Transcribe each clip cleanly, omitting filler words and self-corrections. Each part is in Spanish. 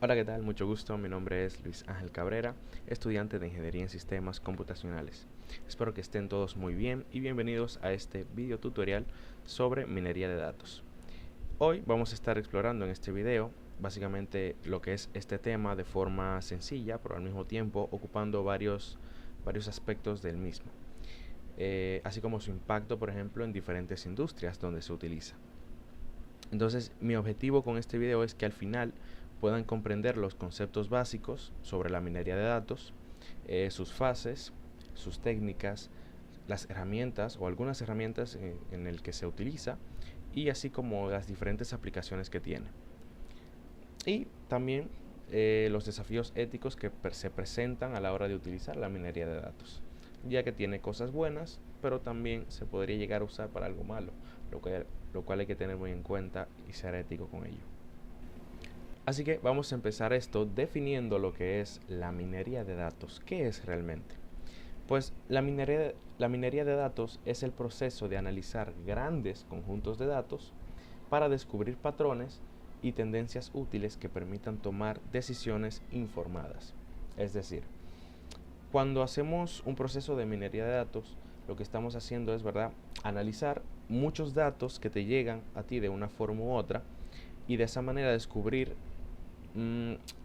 Hola, ¿qué tal? Mucho gusto. Mi nombre es Luis Ángel Cabrera, estudiante de Ingeniería en Sistemas Computacionales. Espero que estén todos muy bien y bienvenidos a este video tutorial sobre minería de datos. Hoy vamos a estar explorando en este video básicamente lo que es este tema de forma sencilla, pero al mismo tiempo ocupando varios aspectos del mismo, así como su impacto, por ejemplo, en diferentes industrias donde se utiliza. Entonces, mi objetivo con este video es que al final puedan comprender los conceptos básicos sobre la minería de datos, sus fases, sus técnicas, las herramientas o algunas herramientas en el que se utiliza y así como las diferentes aplicaciones que tiene. Y también los desafíos éticos que se presentan a la hora de utilizar la minería de datos, ya que tiene cosas buenas, pero también se podría llegar a usar para algo malo, lo cual hay que tener muy en cuenta y ser ético con ello. Así que vamos a empezar esto definiendo lo que es la minería de datos. ¿Qué es realmente? Pues la minería de datos es el proceso de analizar grandes conjuntos de datos para descubrir patrones y tendencias útiles que permitan tomar decisiones informadas. Es decir, cuando hacemos un proceso de minería de datos, lo que estamos haciendo es, ¿verdad?, analizar muchos datos que te llegan a ti de una forma u otra y de esa manera descubrir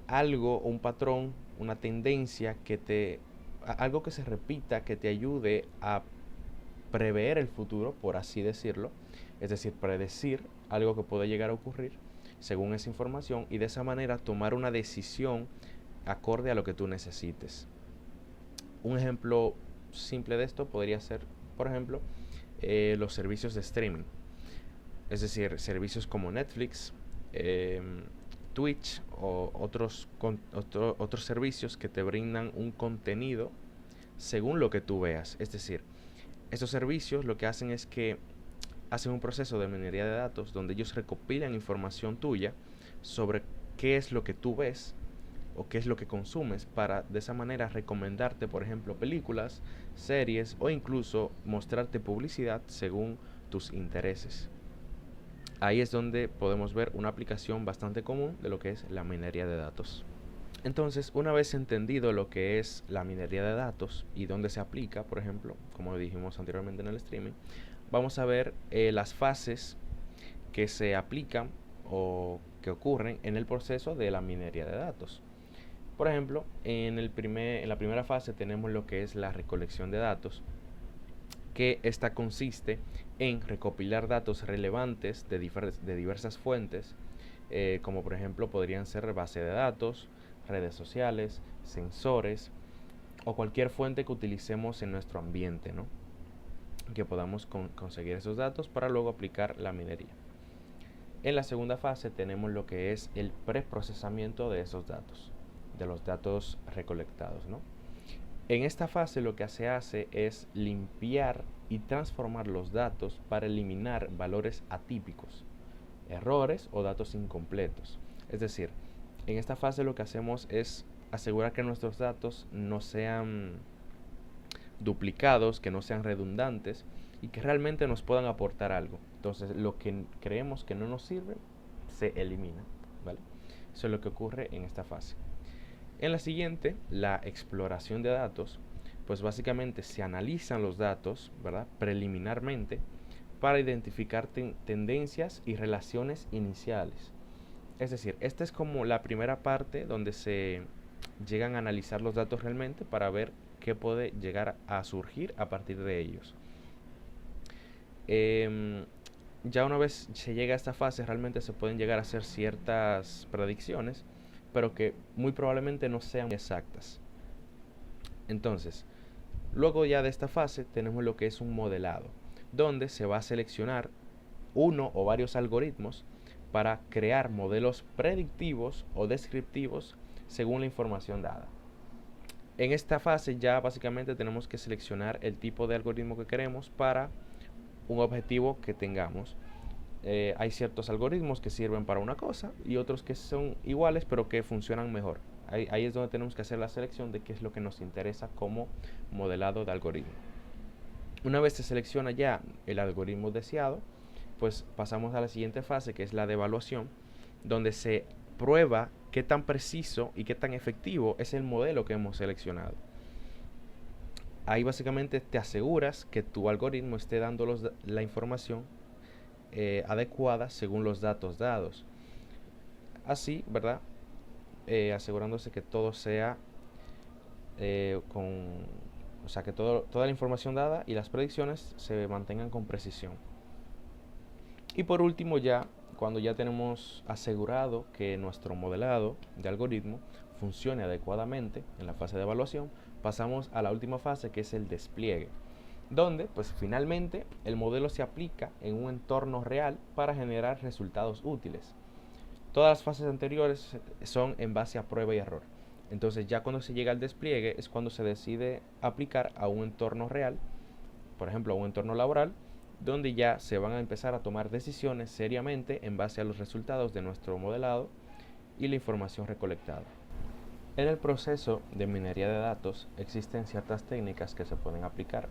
algo, un patrón, una tendencia algo que se repita, que te ayude a prever el futuro, por así decirlo, es decir, predecir algo que puede llegar a ocurrir según esa información y de esa manera tomar una decisión acorde a lo que tú necesites. Un ejemplo simple de esto podría ser, por ejemplo, los servicios de streaming, es decir, servicios como Netflix, Twitch o otros servicios que te brindan un contenido según lo que tú veas. Es decir, estos servicios lo que hacen es que hacen un proceso de minería de datos donde ellos recopilan información tuya sobre qué es lo que tú ves o qué es lo que consumes para de esa manera recomendarte, por ejemplo, películas, series o incluso mostrarte publicidad según tus intereses. Ahí es donde podemos ver una aplicación bastante común de lo que es la minería de datos. Entonces, una vez entendido lo que es la minería de datos y dónde se aplica, por ejemplo, como dijimos anteriormente en el streaming, vamos a ver las fases que se aplican o que ocurren en el proceso de la minería de datos. Por ejemplo, en la primera fase tenemos lo que es la recolección de datos, que esta consiste en recopilar datos relevantes de diversas fuentes, como por ejemplo podrían ser base de datos, redes sociales, sensores o cualquier fuente que utilicemos en nuestro ambiente, ¿no?, que podamos conseguir esos datos para luego aplicar la minería. En la segunda fase tenemos lo que es el preprocesamiento de esos datos, de los datos recolectados, ¿no? En esta fase lo que se hace es limpiar y transformar los datos para eliminar valores atípicos, errores o datos incompletos. Es decir, en esta fase lo que hacemos es asegurar que nuestros datos no sean duplicados, que no sean redundantes y que realmente nos puedan aportar algo. Entonces, lo que creemos que no nos sirve se elimina, ¿vale? Eso es lo que ocurre en esta fase. En la siguiente, la exploración de datos, pues básicamente se analizan los datos, ¿verdad?, preliminarmente para identificar tendencias y relaciones iniciales. Es decir, esta es como la primera parte donde se llegan a analizar los datos realmente para ver qué puede llegar a surgir a partir de ellos. Ya una vez se llega a esta fase, realmente se pueden llegar a hacer ciertas predicciones, pero que muy probablemente no sean exactas. Entonces, luego ya de esta fase tenemos lo que es un modelado, donde se va a seleccionar uno o varios algoritmos para crear modelos predictivos o descriptivos según la información dada. En esta fase ya básicamente tenemos que seleccionar el tipo de algoritmo que queremos para un objetivo que tengamos. Hay ciertos algoritmos que sirven para una cosa y otros que son iguales pero que funcionan mejor. Ahí es donde tenemos que hacer la selección de qué es lo que nos interesa como modelado de algoritmo. Una vez se selecciona ya el algoritmo deseado, pues pasamos a la siguiente fase, que es la de evaluación, donde se prueba qué tan preciso y qué tan efectivo es el modelo que hemos seleccionado. Ahí básicamente te aseguras que tu algoritmo esté dando la información adecuada según los datos dados. Así, ¿verdad? Asegurándose que todo sea o sea, que toda la información dada y las predicciones se mantengan con precisión. Y por último, cuando ya tenemos asegurado que nuestro modelado de algoritmo funcione adecuadamente en la fase de evaluación, pasamos a la última fase, que es el despliegue, donde pues finalmente el modelo se aplica en un entorno real para generar resultados útiles. Todas las fases anteriores son en base a prueba y error. Entonces ya cuando se llega al despliegue es cuando se decide aplicar a un entorno real, por ejemplo a un entorno laboral, donde ya se van a empezar a tomar decisiones seriamente en base a los resultados de nuestro modelado y la información recolectada. En el proceso de minería de datos existen ciertas técnicas que se pueden aplicar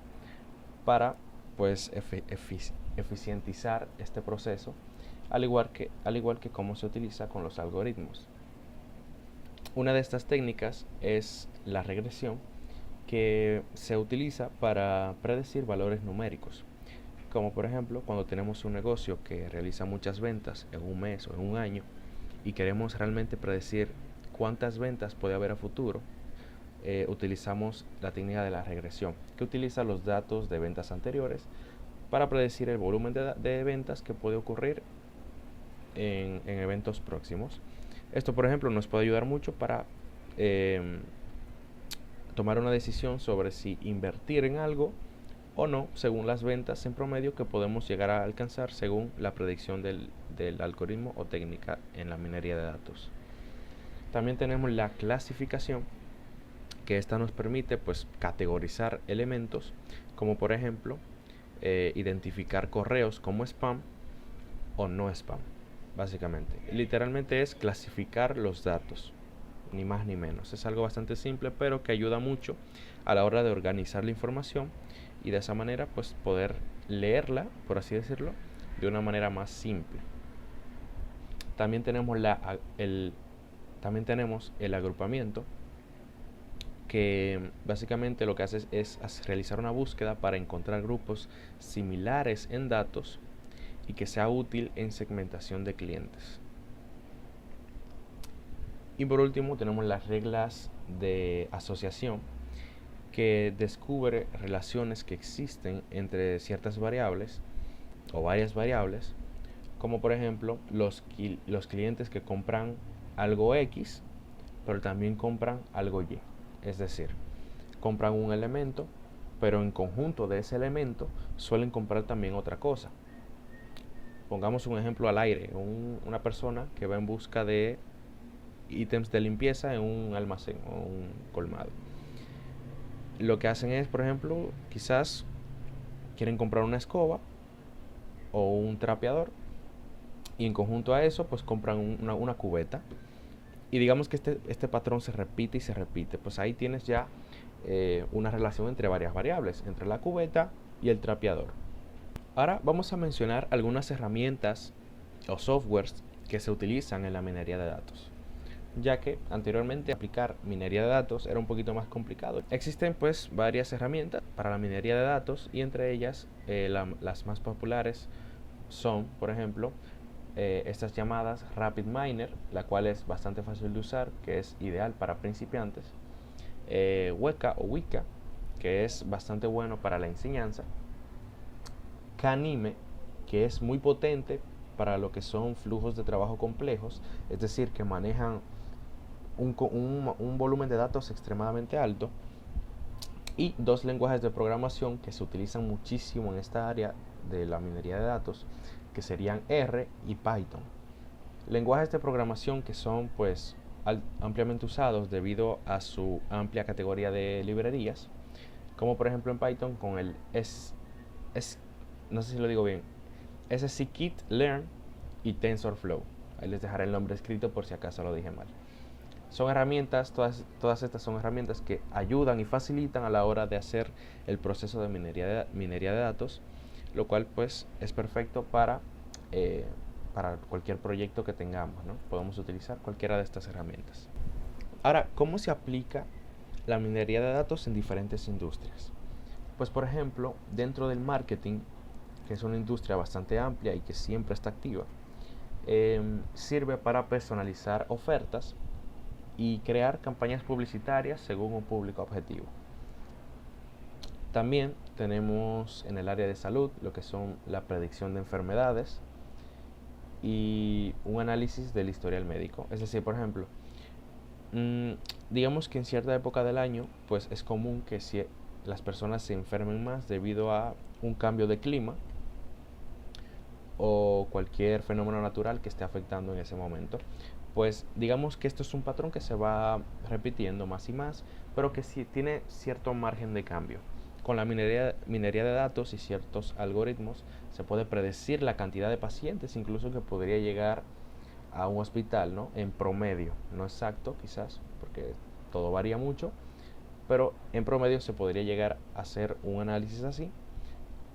para pues eficientizar este proceso, al igual que cómo se utiliza con los algoritmos. Una de estas técnicas es la regresión, que se utiliza para predecir valores numéricos, como por ejemplo cuando tenemos un negocio que realiza muchas ventas en un mes o en un año y queremos realmente predecir cuántas ventas puede haber a futuro. Utilizamos la técnica de la regresión, que utiliza los datos de ventas anteriores para predecir el volumen de ventas que puede ocurrir en eventos próximos. Esto, por ejemplo, nos puede ayudar mucho para tomar una decisión sobre si invertir en algo o no, según las ventas en promedio que podemos llegar a alcanzar según la predicción del algoritmo o técnica en la minería de datos. También tenemos la clasificación, que esta nos permite pues categorizar elementos, como por ejemplo identificar correos como spam o no spam. Básicamente, literalmente es clasificar los datos, ni más ni menos. Es algo bastante simple, pero que ayuda mucho a la hora de organizar la información y de esa manera pues poder leerla, por así decirlo, de una manera más simple. También tenemos el agrupamiento, que básicamente lo que hace es realizar una búsqueda para encontrar grupos similares en datos y que sea útil en segmentación de clientes. Y por último tenemos las reglas de asociación, que descubre relaciones que existen entre ciertas variables o varias variables, como por ejemplo los clientes que compran algo X, pero también compran algo Y. Es decir, compran un elemento, pero en conjunto de ese elemento suelen comprar también otra cosa. Pongamos un ejemplo al aire, una persona que va en busca de ítems de limpieza en un almacén o un colmado. Lo que hacen es, por ejemplo, quizás quieren comprar una escoba o un trapeador, y en conjunto a eso pues compran una cubeta, y digamos que este patrón se repite y se repite. Pues ahí tienes ya una relación entre varias variables, entre la cubeta y el trapeador. Ahora vamos a mencionar algunas herramientas o softwares que se utilizan en la minería de datos, ya que anteriormente aplicar minería de datos era un poquito más complicado. Existen pues varias herramientas para la minería de datos, y entre ellas las más populares son, por ejemplo, estas llamadas RapidMiner, la cual es bastante fácil de usar, que es ideal para principiantes. Weka o Weka, que es bastante bueno para la enseñanza. Canime, que es muy potente para lo que son flujos de trabajo complejos, es decir, que manejan un volumen de datos extremadamente alto. Y dos lenguajes de programación que se utilizan muchísimo en esta área de la minería de datos, que serían R y Python. Lenguajes de programación que son pues ampliamente usados debido a su amplia categoría de librerías, como por ejemplo en Python con el no sé si lo digo bien, scikit-learn y TensorFlow. Ahí les dejaré el nombre escrito por si acaso lo dije mal. Son herramientas, todas estas son herramientas que ayudan y facilitan a la hora de hacer el proceso de minería de datos, lo cual pues es perfecto para para cualquier proyecto que tengamos, ¿no? Podemos utilizar cualquiera de estas herramientas. Ahora, ¿cómo se aplica la minería de datos en diferentes industrias? Pues por ejemplo, dentro del marketing, que es una industria bastante amplia y que siempre está activa, sirve para personalizar ofertas y crear campañas publicitarias según un público objetivo. También tenemos en el área de salud lo que son la predicción de enfermedades y un análisis del historial médico. Es decir, por ejemplo, digamos que en cierta época del año, pues es común que si las personas se enfermen más debido a un cambio de clima o cualquier fenómeno natural que esté afectando en ese momento. Pues digamos que esto es un patrón que se va repitiendo más y más, pero que sí tiene cierto margen de cambio. Con la minería de datos y ciertos algoritmos se puede predecir la cantidad de pacientes incluso que podría llegar a un hospital, ¿no? En promedio, no exacto quizás, porque todo varía mucho, pero en promedio se podría llegar a hacer un análisis así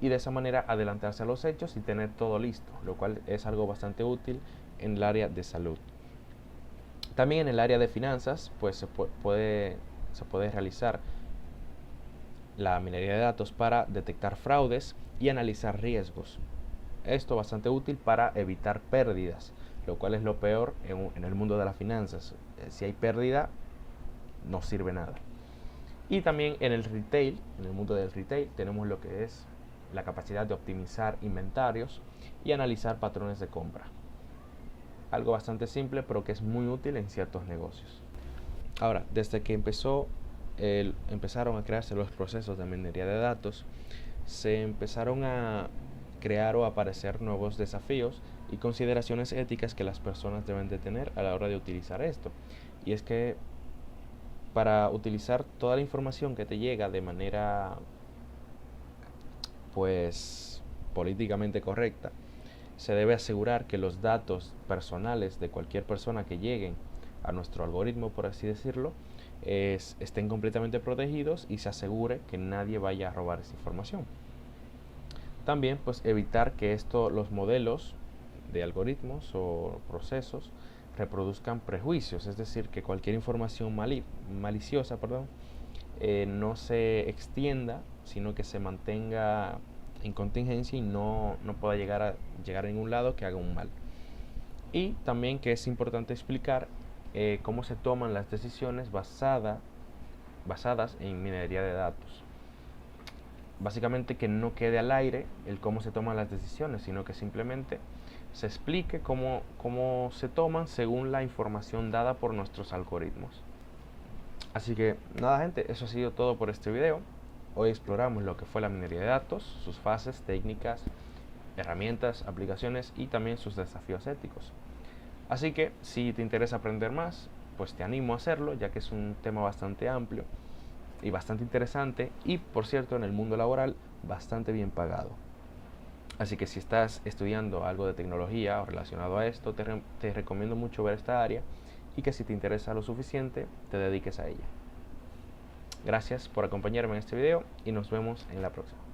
y de esa manera adelantarse a los hechos y tener todo listo, lo cual es algo bastante útil en el área de salud. También en el área de finanzas, pues se puede realizar la minería de datos para detectar fraudes y analizar riesgos. Esto bastante útil para evitar pérdidas, lo cual es lo peor en el mundo de las finanzas. Si hay pérdida, no sirve nada. Y también en el retail, en el mundo del retail, tenemos lo que es la capacidad de optimizar inventarios y analizar patrones de compra. Algo bastante simple, pero que es muy útil en ciertos negocios. Ahora, desde que empezaron a crearse los procesos de minería de datos, se empezaron a crear o aparecer nuevos desafíos y consideraciones éticas que las personas deben de tener a la hora de utilizar esto. Y es que para utilizar toda la información que te llega de manera pues políticamente correcta, se debe asegurar que los datos personales de cualquier persona que lleguen a nuestro algoritmo, por así decirlo, estén completamente protegidos y se asegure que nadie vaya a robar esa información. También pues evitar que los modelos de algoritmos o procesos reproduzcan prejuicios, es decir, que cualquier información maliciosa no se extienda, sino que se mantenga en contingencia y no pueda llegar a ningún lado que haga un mal. Y también que es importante explicar cómo se toman las decisiones basadas en minería de datos. Básicamente que no quede al aire el cómo se toman las decisiones, sino que simplemente se explique cómo se toman según la información dada por nuestros algoritmos. Así que nada, gente, eso ha sido todo por este video. Hoy exploramos lo que fue la minería de datos, sus fases, técnicas, herramientas, aplicaciones y también sus desafíos éticos. Así que si te interesa aprender más, pues te animo a hacerlo, ya que es un tema bastante amplio y bastante interesante y, por cierto, en el mundo laboral bastante bien pagado. Así que si estás estudiando algo de tecnología o relacionado a esto, te recomiendo mucho ver esta área y que si te interesa lo suficiente, te dediques a ella. Gracias por acompañarme en este video y nos vemos en la próxima.